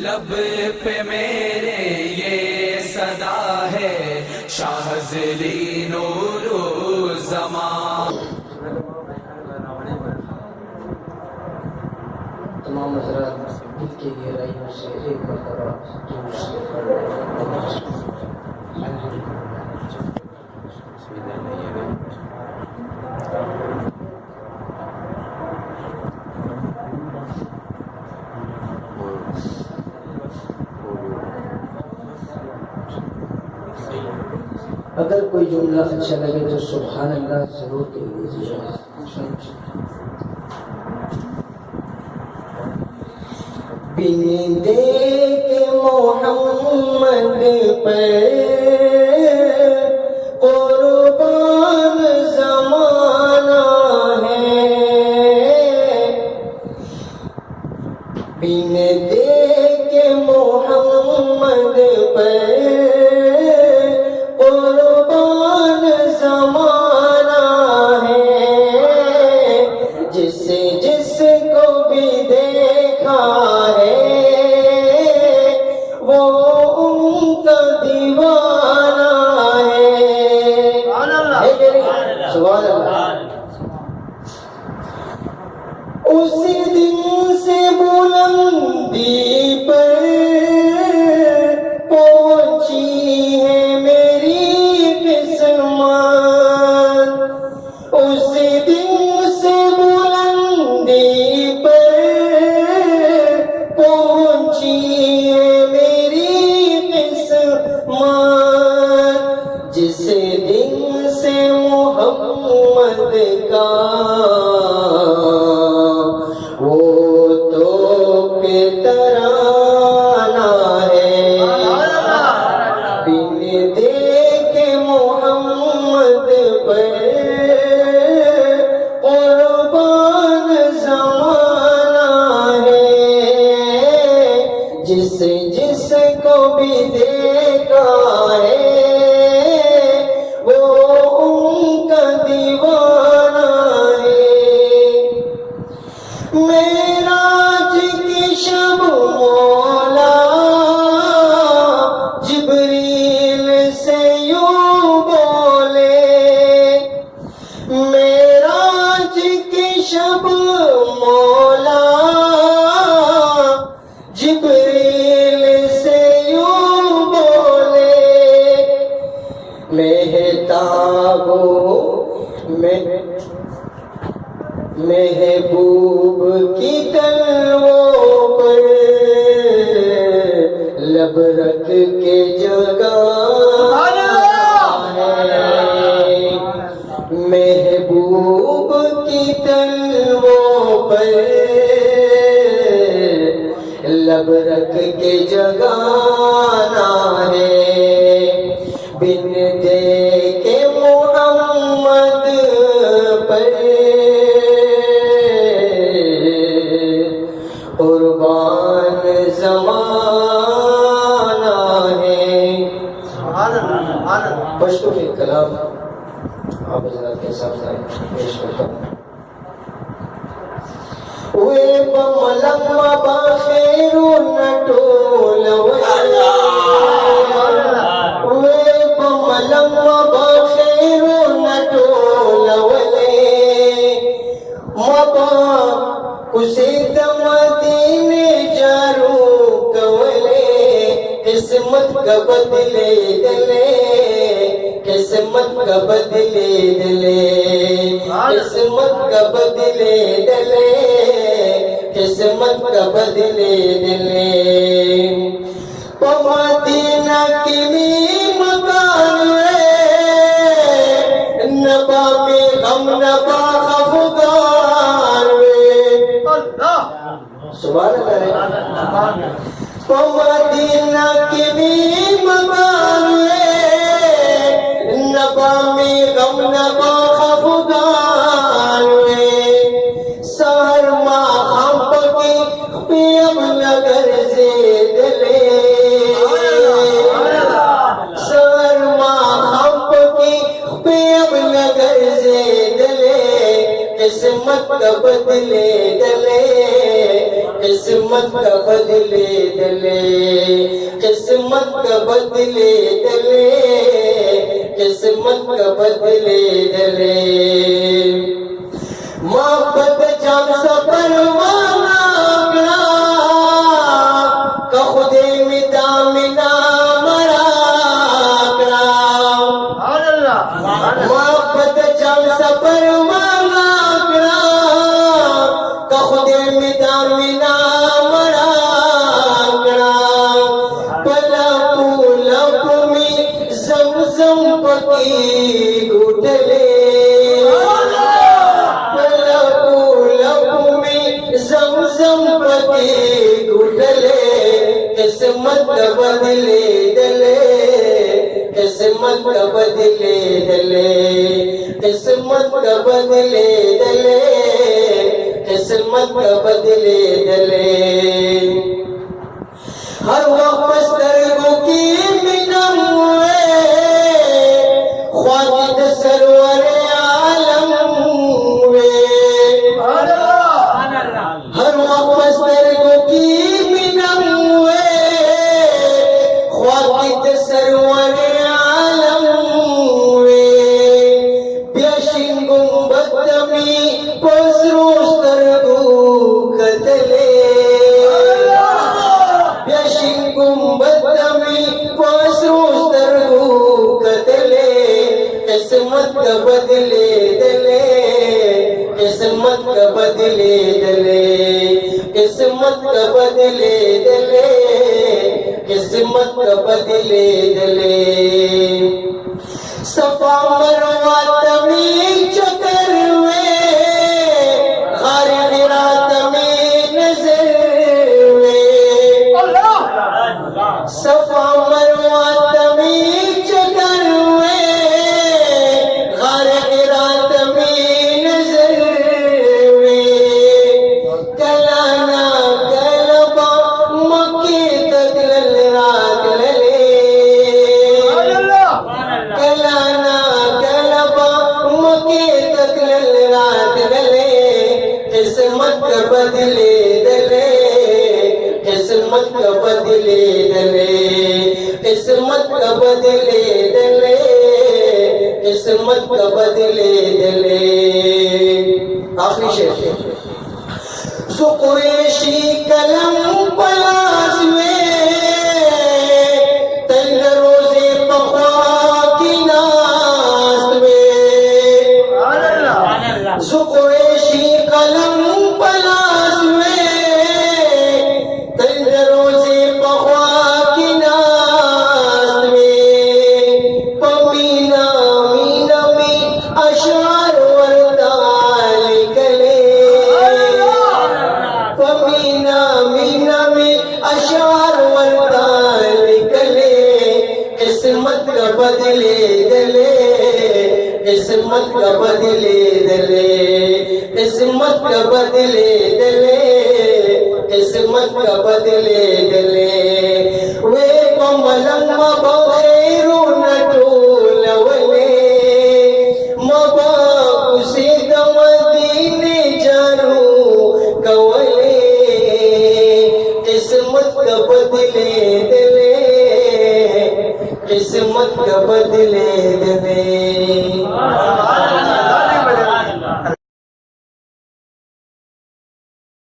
لب پہ میرے یہ صدا ہے شاہزلی نور زمان. تمام حضرات دل کی گہرائیوں سے ایک مرتبہ دور سے اگر کوئی جملہ اچھا لگے تو سبحان اللہ ضرور کہہ دیجیے. بن دیکھ محمد پر قربان زمانہ ہے. بن دیکھ محمد پر قربان زمانہ ہے. جس جس کو بھی دیکھا ہے وہ ان کا دیوانہ ہے. سبحان اللہ. اسی دن سے بلندی پر پہنچی ہے میری قسمت. اسی دن سے بلندی پر پہنچی ہے میری قسمت. جس دن سے محمد کا وہ تو ترانہ ہے. بن دیکھ محمد پر قربان زمانہ ہے. جس جس کو بھی دیکھا ہے وہ ان کا دیوانہ ہے. معراج کی شب مولا جبریل سے یوں بولے. معراج کی شب مولا جبریل سے یوں بولے. محبوب کی تلووں پر لب رکھ کے جگانا ہے. محبوب کی تلووں پر لب رکھ کے جگانا ہے. بن دیکھ محمد پر قربان زمانہ ہے. پشتو میں کلام آپ حضرات کے سامنے پیش کرتا ہوں. وے بملم باخیر نٹول وے بملم باخیر نٹول مبا کسید مدینے جارو کولے. قسمت کا بدلے دلے قسمت کا بدلے دلے قسمت کا بدلے دلے قسمت کا بدلے دلے. مدینہ کی مکان نبا میں غم نبا خفگان. سبحان اللہ. مدینہ کی مکان نبا میں غم نبا خفگان. سہر ماں ہم پکی پیم نگر زید لے. سہر ماں ہم پکی پیم نگر زید لے. قسمت کا بدلے دلے قسمت کا بدلے دلے قسمت کا بدلے دلے قسمت کا بدلے دلے محبت جان سفر وانا گڑا کہ خودے مدا منا مرا گڑا محبت جان سفر وانا گڑا کہ خودے مدا منا مرا گڑا پلا پولا پمی زمزم پکی گھٹلے زمزم پتی گھٹلے قسمت کا بدلے دلے قسمت کا بدلے دلے قسمت کا بدلے دلے قسمت کا بدلے دلے ہر وقت پسترگو کی منم ہوئے خواجد سرور عالم ہوئے ہر واپس ترگو کی منم ہوئے خواقت سرور عالم ہوئے بیشن گنبت می پسروس ترگو قتلے بیشن گنبت می پسروس ترگو قتلے قسمت کا بدلے دلے قسمت کا بدلے دلے قسمت کا بدلے دلے قسمت کا بدلے دلے صفا مروہ تمہیں چکر ہوئے غار حرا تمہیں نظر ہوئے صفا مروہ تمہیں چکر ہوئے غار حرا تمہیں نظر ہوئے کلانا کلبا مکی تک للرات للے کلانا کلبا مکی تک للرات للے قسمت کا بدلے دلے قسمت کا بدلے دلے قسمت کا بدلے دلے قسمت کا بدلے دلے آخری شعر سو قریشی کلم پلاس میں تل روزے پخوا کی ناس میں سو قریشی کلم پلاس میں تل روزے پخوا کی ناس میں پمینا مینا میں اشعار وردان نکلے پمینا مینا میں اشعار وردان نکلے قسمت کا بدلے دلے قسمت کا بدلے دلے قسمت کا بدلے دلے قسمت کا بدلے دلے وے کملم بغیر نٹول ولے مبا کسی دمدین جانو کولے قسمت کا بدلے دلے قسمت کا بدلے دلے